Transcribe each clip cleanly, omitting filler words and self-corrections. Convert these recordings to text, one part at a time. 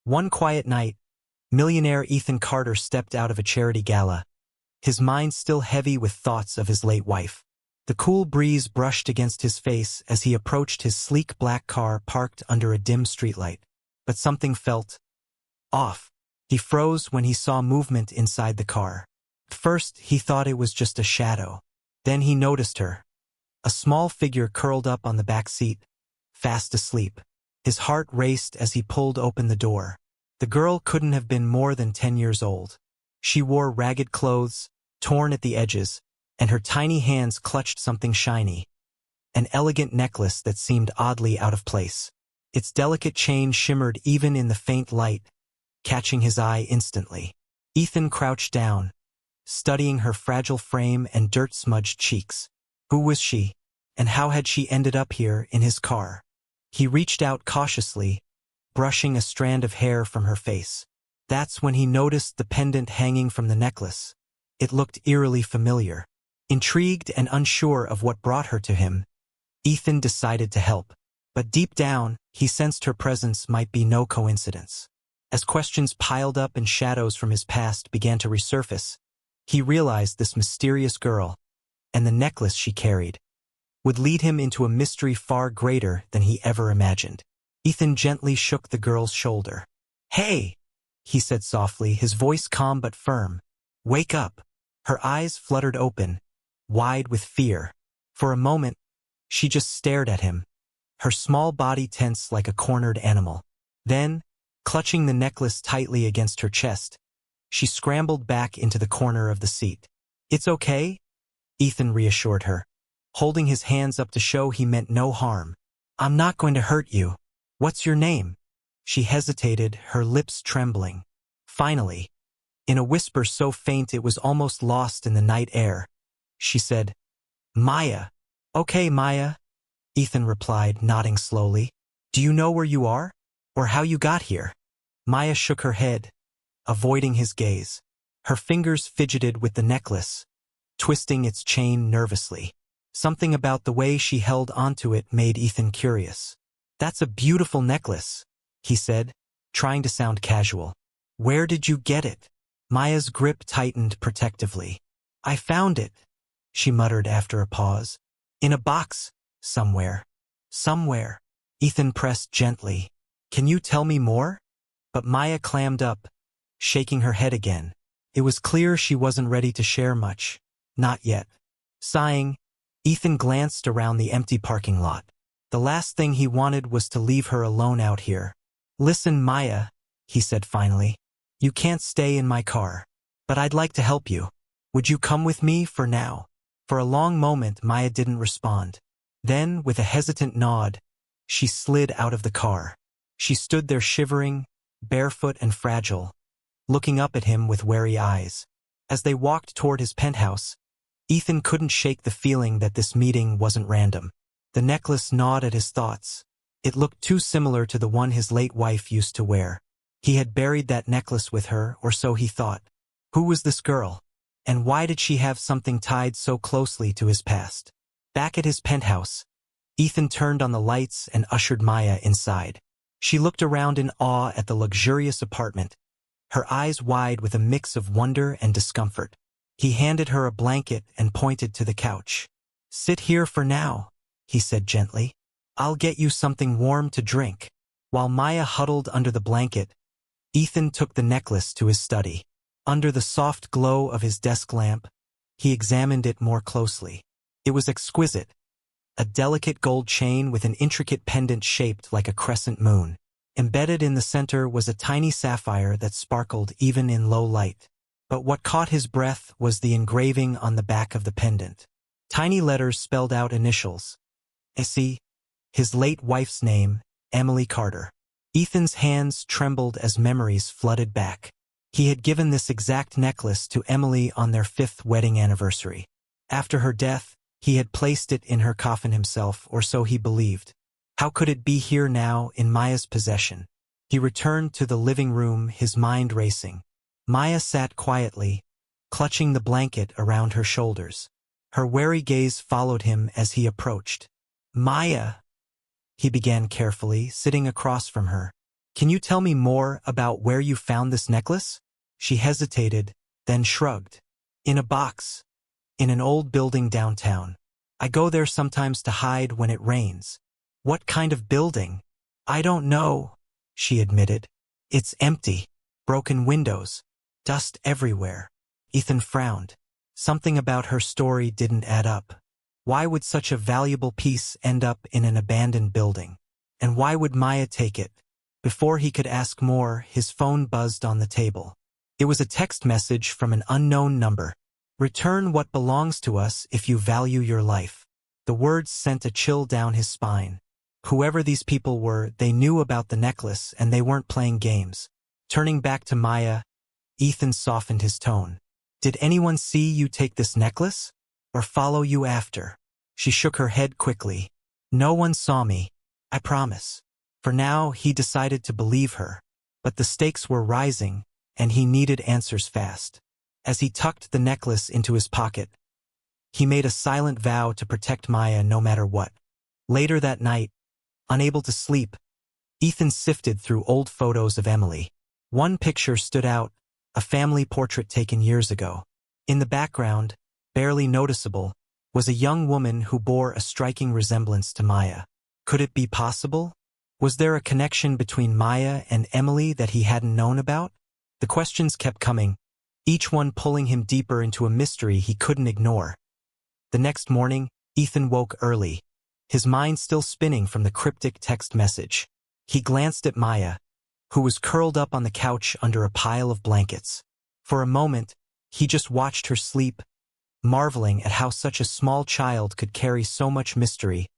One quiet night, millionaire Ethan Carter stepped out of a charity gala, his mind still heavy with thoughts of his late wife. The cool breeze brushed against his face as he approached his sleek black car parked under a dim streetlight. But something felt off. He froze when he saw movement inside the car. At first, he thought it was just a shadow. Then he noticed her. A small figure curled up on the back seat, fast asleep. His heart raced as he pulled open the door. The girl couldn't have been more than 10 years old. She wore ragged clothes, torn at the edges, and her tiny hands clutched something shiny. An elegant necklace that seemed oddly out of place. Its delicate chain shimmered even in the faint light, catching his eye instantly. Ethan crouched down, studying her fragile frame and dirt-smudged cheeks. Who was she, and how had she ended up here in his car? He reached out cautiously, brushing a strand of hair from her face. That's when he noticed the pendant hanging from the necklace. It looked eerily familiar. Intrigued and unsure of what brought her to him, Ethan decided to help. But deep down, he sensed her presence might be no coincidence. As questions piled up and shadows from his past began to resurface, he realized this mysterious girl, and the necklace she carried, would lead him into a mystery far greater than he ever imagined. Ethan gently shook the girl's shoulder. "Hey," he said softly, his voice calm but firm. "Wake up." Her eyes fluttered open, wide with fear. For a moment, she just stared at him, her small body tense like a cornered animal. Then, clutching the necklace tightly against her chest, she scrambled back into the corner of the seat. "It's okay," Ethan reassured her, holding his hands up to show he meant no harm. "I'm not going to hurt you. What's your name?" She hesitated, her lips trembling. Finally, in a whisper so faint it was almost lost in the night air, she said, "Maya." "Okay, Maya," Ethan replied, nodding slowly. "Do you know where you are? Or how you got here?" Maya shook her head, avoiding his gaze. Her fingers fidgeted with the necklace, twisting its chain nervously. Something about the way she held onto it made Ethan curious. "That's a beautiful necklace," he said, trying to sound casual. "Where did you get it?" Maya's grip tightened protectively. "I found it," she muttered after a pause. "In a box, somewhere." "Somewhere." Ethan pressed gently. "Can you tell me more?" But Maya clammed up, shaking her head again. It was clear she wasn't ready to share much. Not yet. Sighing, Ethan glanced around the empty parking lot. The last thing he wanted was to leave her alone out here. "Listen, Maya," he said finally. "You can't stay in my car. But I'd like to help you. Would you come with me for now?" For a long moment, Maya didn't respond. Then, with a hesitant nod, she slid out of the car. She stood there shivering, barefoot and fragile, looking up at him with wary eyes. As they walked toward his penthouse, Ethan couldn't shake the feeling that this meeting wasn't random. The necklace gnawed at his thoughts. It looked too similar to the one his late wife used to wear. He had buried that necklace with her, or so he thought. Who was this girl? And why did she have something tied so closely to his past? Back at his penthouse, Ethan turned on the lights and ushered Maya inside. She looked around in awe at the luxurious apartment, her eyes wide with a mix of wonder and discomfort. He handed her a blanket and pointed to the couch. "Sit here for now," he said gently. "I'll get you something warm to drink." While Maya huddled under the blanket, Ethan took the necklace to his study. Under the soft glow of his desk lamp, he examined it more closely. It was exquisite, a delicate gold chain with an intricate pendant shaped like a crescent moon. Embedded in the center was a tiny sapphire that sparkled even in low light. But what caught his breath was the engraving on the back of the pendant. Tiny letters spelled out initials. Essie, his late wife's name, Emily Carter. Ethan's hands trembled as memories flooded back. He had given this exact necklace to Emily on their 5th wedding anniversary. After her death, he had placed it in her coffin himself, or so he believed. How could it be here now, in Maya's possession? He returned to the living room, his mind racing. Maya sat quietly, clutching the blanket around her shoulders. Her wary gaze followed him as he approached. "Maya," he began carefully, sitting across from her. Can you tell me more about where you found this necklace? She hesitated, then shrugged. In a box. In an old building downtown. I go there sometimes to hide when it rains. What kind of building? I don't know, she admitted. It's empty. Broken windows. Dust everywhere. Ethan frowned. Something about her story didn't add up. Why would such a valuable piece end up in an abandoned building? And why would Maya take it? Before he could ask more, his phone buzzed on the table. It was a text message from an unknown number. Return what belongs to us if you value your life. The words sent a chill down his spine. Whoever these people were, they knew about the necklace and they weren't playing games. Turning back to Maya, Ethan softened his tone. Did anyone see you take this necklace? Or follow you after? She shook her head quickly. No one saw me. I promise. For now, he decided to believe her. But the stakes were rising, and he needed answers fast. As he tucked the necklace into his pocket, he made a silent vow to protect Maya no matter what. Later that night, unable to sleep, Ethan sifted through old photos of Emily. One picture stood out, a family portrait taken years ago. In the background, barely noticeable, was a young woman who bore a striking resemblance to Maya. Could it be possible? Was there a connection between Maya and Emily that he hadn't known about? The questions kept coming, each one pulling him deeper into a mystery he couldn't ignore. The next morning, Ethan woke early, his mind still spinning from the cryptic text message. He glanced at Maya, who was curled up on the couch under a pile of blankets. For a moment, he just watched her sleep, marveling at how such a small child could carry so much mystery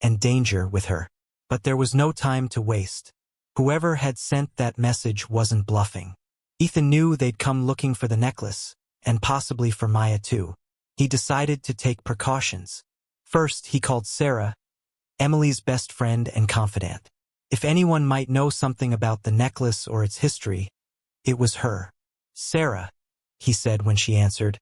and danger with her. But there was no time to waste. Whoever had sent that message wasn't bluffing. Ethan knew they'd come looking for the necklace, and possibly for Maya too. He decided to take precautions. First, he called Sarah, Emily's best friend and confidant. If anyone might know something about the necklace or its history, it was her. Sarah, he said when she answered,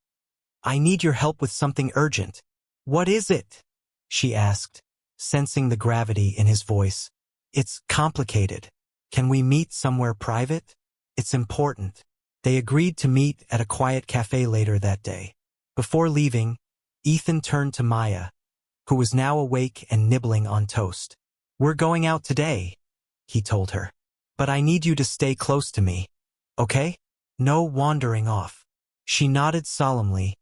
I need your help with something urgent. What is it? She asked, sensing the gravity in his voice. It's complicated. Can we meet somewhere private? It's important. They agreed to meet at a quiet cafe later that day. Before leaving, Ethan turned to Maya, who was now awake and nibbling on toast. We're going out today, he told her. But I need you to stay close to me, okay? No wandering off. She nodded solemnly,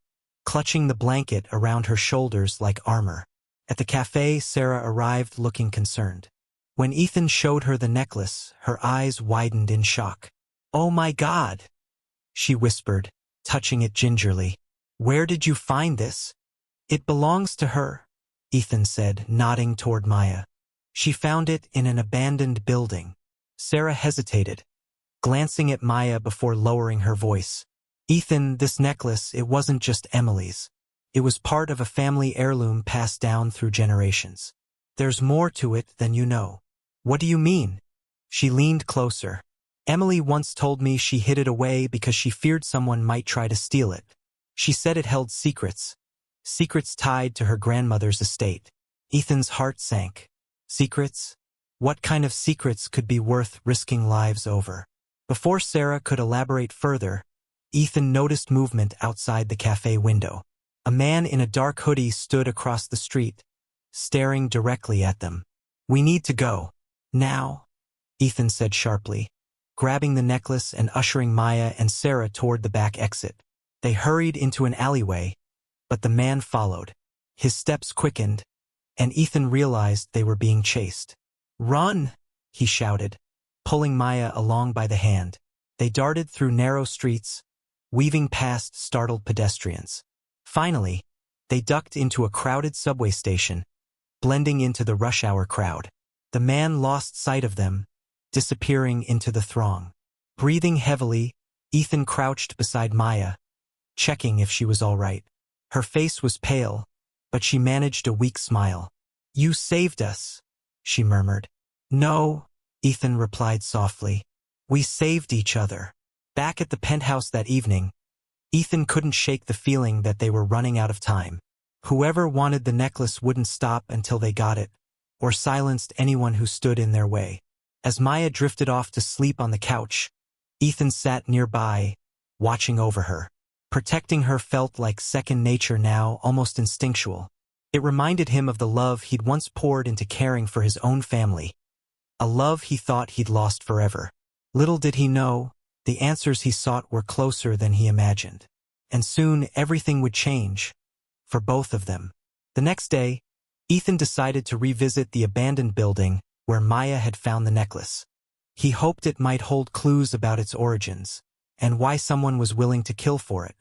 clutching the blanket around her shoulders like armor. At the cafe, Sarah arrived looking concerned. When Ethan showed her the necklace, her eyes widened in shock. Oh my God, she whispered, touching it gingerly. Where did you find this? It belongs to her, Ethan said, nodding toward Maya. She found it in an abandoned building. Sarah hesitated, glancing at Maya before lowering her voice. Ethan, this necklace, it wasn't just Emily's. It was part of a family heirloom passed down through generations. There's more to it than you know. What do you mean? She leaned closer. Emily once told me she hid it away because she feared someone might try to steal it. She said it held secrets. Secrets tied to her grandmother's estate. Ethan's heart sank. Secrets? What kind of secrets could be worth risking lives over? Before Sarah could elaborate further, Ethan noticed movement outside the cafe window. A man in a dark hoodie stood across the street, staring directly at them. We need to go. Now, Ethan said sharply, grabbing the necklace and ushering Maya and Sarah toward the back exit. They hurried into an alleyway, but the man followed. His steps quickened, and Ethan realized they were being chased. Run, he shouted, pulling Maya along by the hand. They darted through narrow streets, weaving past startled pedestrians. Finally, they ducked into a crowded subway station, blending into the rush hour crowd. The man lost sight of them, disappearing into the throng. Breathing heavily, Ethan crouched beside Maya, checking if she was all right. Her face was pale, but she managed a weak smile. You saved us, she murmured. No, Ethan replied softly. We saved each other. Back at the penthouse that evening, Ethan couldn't shake the feeling that they were running out of time. Whoever wanted the necklace wouldn't stop until they got it, or silenced anyone who stood in their way. As Maya drifted off to sleep on the couch, Ethan sat nearby, watching over her. Protecting her felt like second nature now, almost instinctual. It reminded him of the love he'd once poured into caring for his own family, a love he thought he'd lost forever. Little did he know, the answers he sought were closer than he imagined. And soon everything would change, for both of them. The next day, Ethan decided to revisit the abandoned building where Maya had found the necklace. He hoped it might hold clues about its origins, and why someone was willing to kill for it.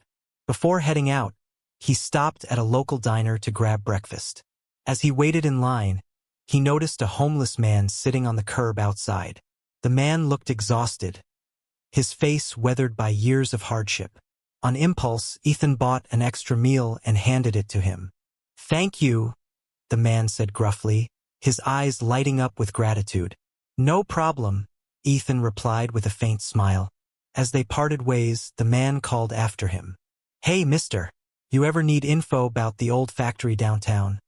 Before heading out, he stopped at a local diner to grab breakfast. As he waited in line, he noticed a homeless man sitting on the curb outside. The man looked exhausted, his face weathered by years of hardship. On impulse, Ethan bought an extra meal and handed it to him. "Thank you," the man said gruffly, his eyes lighting up with gratitude. "No problem," Ethan replied with a faint smile. As they parted ways, the man called after him. "Hey, mister, you ever need info about the old factory downtown?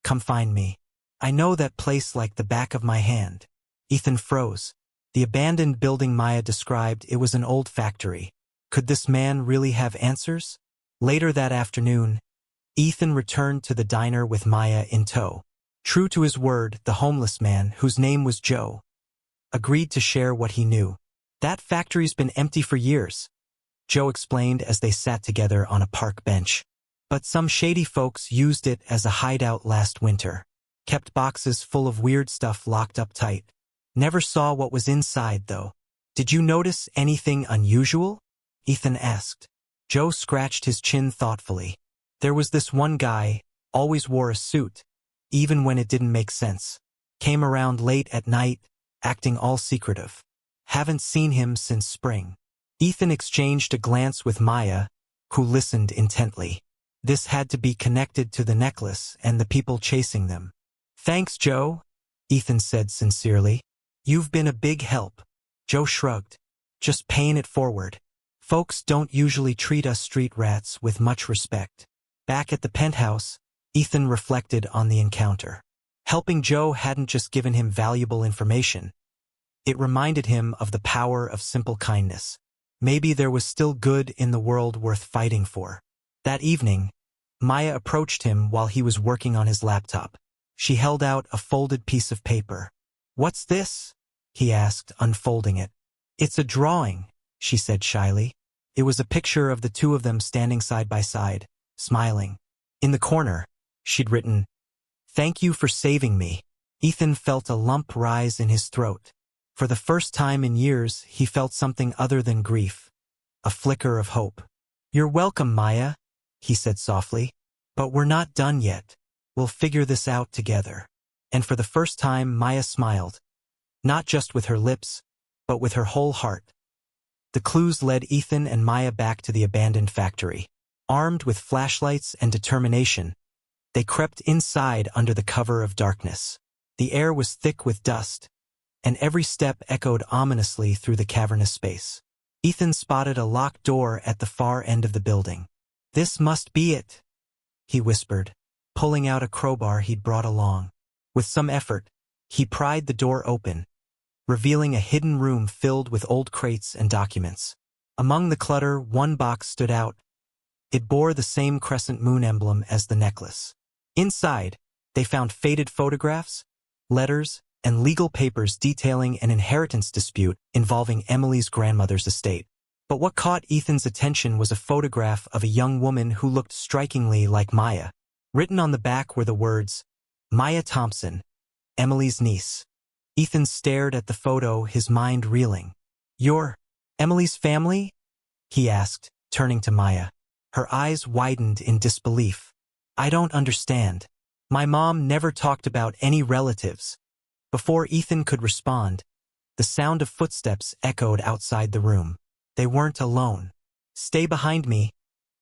Come find me. I know that place like the back of my hand." Ethan froze. The abandoned building Maya described, it was an old factory. Could this man really have answers? Later that afternoon, Ethan returned to the diner with Maya in tow. True to his word, the homeless man, whose name was Joe, agreed to share what he knew. "That factory's been empty for years," Joe explained as they sat together on a park bench. "But some shady folks used it as a hideout last winter. Kept boxes full of weird stuff locked up tight. Never saw what was inside, though." "Did you notice anything unusual?" Ethan asked. Joe scratched his chin thoughtfully. "There was this one guy, always wore a suit, even when it didn't make sense. Came around late at night, acting all secretive. Haven't seen him since spring." Ethan exchanged a glance with Maya, who listened intently. This had to be connected to the necklace and the people chasing them. "Thanks, Joe," Ethan said sincerely. "You've been a big help." Joe shrugged. "Just paying it forward. Folks don't usually treat us street rats with much respect." Back at the penthouse, Ethan reflected on the encounter. Helping Joe hadn't just given him valuable information. It reminded him of the power of simple kindness. Maybe there was still good in the world worth fighting for. That evening, Maya approached him while he was working on his laptop. She held out a folded piece of paper. "What's this?" he asked, unfolding it. "It's a drawing," she said shyly. It was a picture of the two of them standing side by side, smiling. In the corner, she'd written, "Thank you for saving me." Ethan felt a lump rise in his throat. For the first time in years, he felt something other than grief, a flicker of hope. "You're welcome, Maya," he said softly. "But we're not done yet. We'll figure this out together." And for the first time, Maya smiled. Not just with her lips, but with her whole heart. The clues led Ethan and Maya back to the abandoned factory. Armed with flashlights and determination, they crept inside under the cover of darkness. The air was thick with dust, and every step echoed ominously through the cavernous space. Ethan spotted a locked door at the far end of the building. "This must be it," he whispered, pulling out a crowbar he'd brought along. With some effort, he pried the door open, revealing a hidden room filled with old crates and documents. Among the clutter, one box stood out. It bore the same crescent moon emblem as the necklace. Inside, they found faded photographs, letters, and legal papers detailing an inheritance dispute involving Emily's grandmother's estate. But what caught Ethan's attention was a photograph of a young woman who looked strikingly like Maya. Written on the back were the words, "Maya Thompson, Emily's niece." Ethan stared at the photo, his mind reeling. "You're Emily's family?" he asked, turning to Maya. Her eyes widened in disbelief. "I don't understand. My mom never talked about any relatives." Before Ethan could respond, the sound of footsteps echoed outside the room. They weren't alone. "Stay behind me,"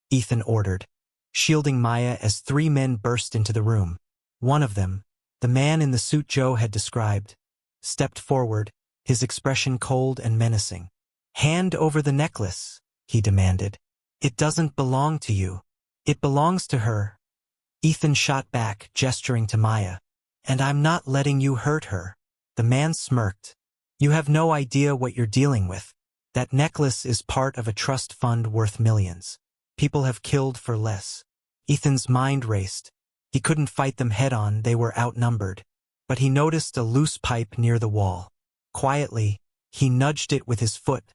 Ethan ordered, shielding Maya as three men burst into the room. One of them, the man in the suit Joe had described, stepped forward, his expression cold and menacing. "Hand over the necklace," he demanded. "It doesn't belong to you. It belongs to her." Ethan shot back, gesturing to Maya. "And I'm not letting you hurt her." The man smirked. You have no idea what you're dealing with. That necklace is part of a trust fund worth millions. People have killed for less. Ethan's mind raced. He couldn't fight them head-on, they were outnumbered. But he noticed a loose pipe near the wall. Quietly, he nudged it with his foot,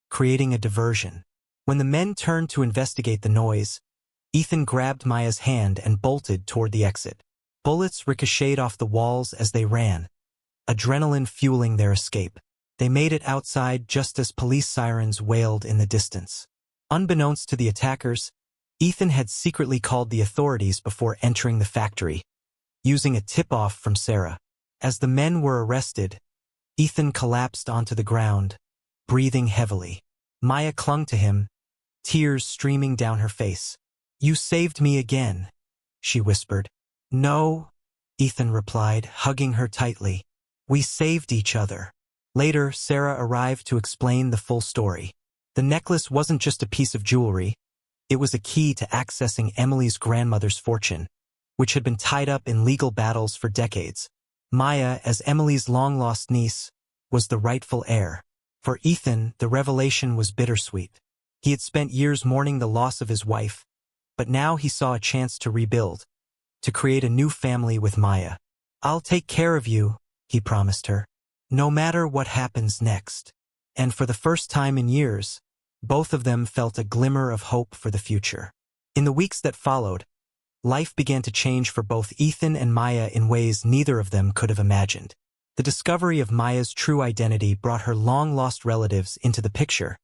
creating a diversion. When the men turned to investigate the noise, Ethan grabbed Maya's hand and bolted toward the exit. Bullets ricocheted off the walls as they ran, adrenaline fueling their escape. They made it outside just as police sirens wailed in the distance. Unbeknownst to the attackers, Ethan had secretly called the authorities before entering the factory, using a tip-off from Sarah. As the men were arrested, Ethan collapsed onto the ground, breathing heavily. Maya clung to him, tears streaming down her face. "You saved me again," she whispered. "No," Ethan replied, hugging her tightly. "We saved each other." Later, Sarah arrived to explain the full story. The necklace wasn't just a piece of jewelry. It was a key to accessing Emily's grandmother's fortune, which had been tied up in legal battles for decades. Maya, as Emily's long-lost niece, was the rightful heir. For Ethan, the revelation was bittersweet. He had spent years mourning the loss of his wife, but now he saw a chance to rebuild, to create a new family with Maya. "I'll take care of you," he promised her, "no matter what happens next." And for the first time in years, both of them felt a glimmer of hope for the future. In the weeks that followed, life began to change for both Ethan and Maya in ways neither of them could have imagined. The discovery of Maya's true identity brought her long-lost relatives into the picture,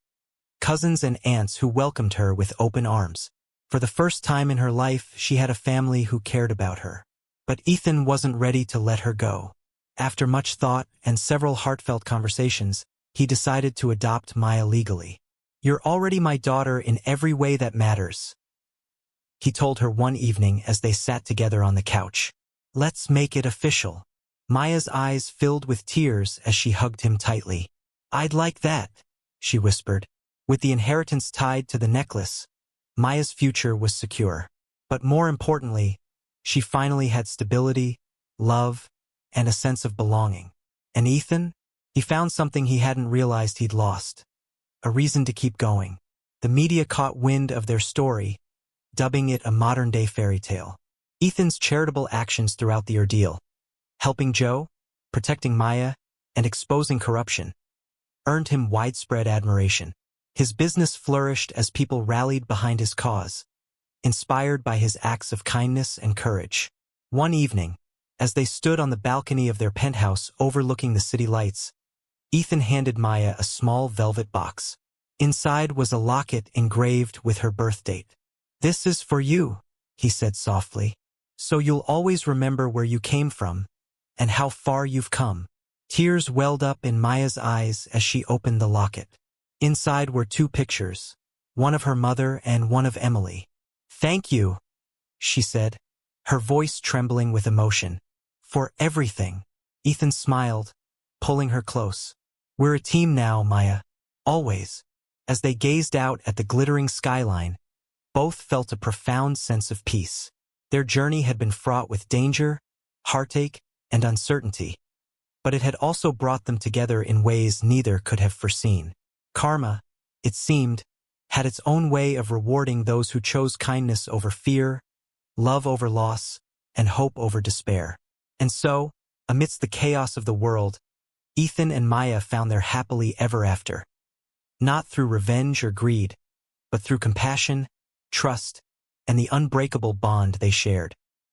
cousins and aunts who welcomed her with open arms. For the first time in her life, she had a family who cared about her. But Ethan wasn't ready to let her go. After much thought and several heartfelt conversations, he decided to adopt Maya legally. "You're already my daughter in every way that matters," he told her one evening as they sat together on the couch. "Let's make it official." Maya's eyes filled with tears as she hugged him tightly. "I'd like that," she whispered. With the inheritance tied to the necklace, Maya's future was secure. But more importantly, she finally had stability, love, and a sense of belonging. And Ethan? He found something he hadn't realized he'd lost. A reason to keep going. The media caught wind of their story, dubbing it a modern-day fairy tale. Ethan's charitable actions throughout the ordeal, helping Joe, protecting Maya, and exposing corruption, earned him widespread admiration. His business flourished as people rallied behind his cause, inspired by his acts of kindness and courage. One evening, as they stood on the balcony of their penthouse overlooking the city lights, Ethan handed Maya a small velvet box. Inside was a locket engraved with her birth date. "This is for you," he said softly, "so you'll always remember where you came from and how far you've come." Tears welled up in Maya's eyes as she opened the locket. Inside were two pictures, one of her mother and one of Emily. "Thank you," she said, her voice trembling with emotion. "For everything." Ethan smiled, pulling her close. "We're a team now, Maya. Always." As they gazed out at the glittering skyline, both felt a profound sense of peace. Their journey had been fraught with danger, heartache, and uncertainty, but it had also brought them together in ways neither could have foreseen. Karma, it seemed, had its own way of rewarding those who chose kindness over fear, love over loss, and hope over despair. And so, amidst the chaos of the world, Ethan and Maya found their happily ever after. Not through revenge or greed, but through compassion, trust, and the unbreakable bond they shared.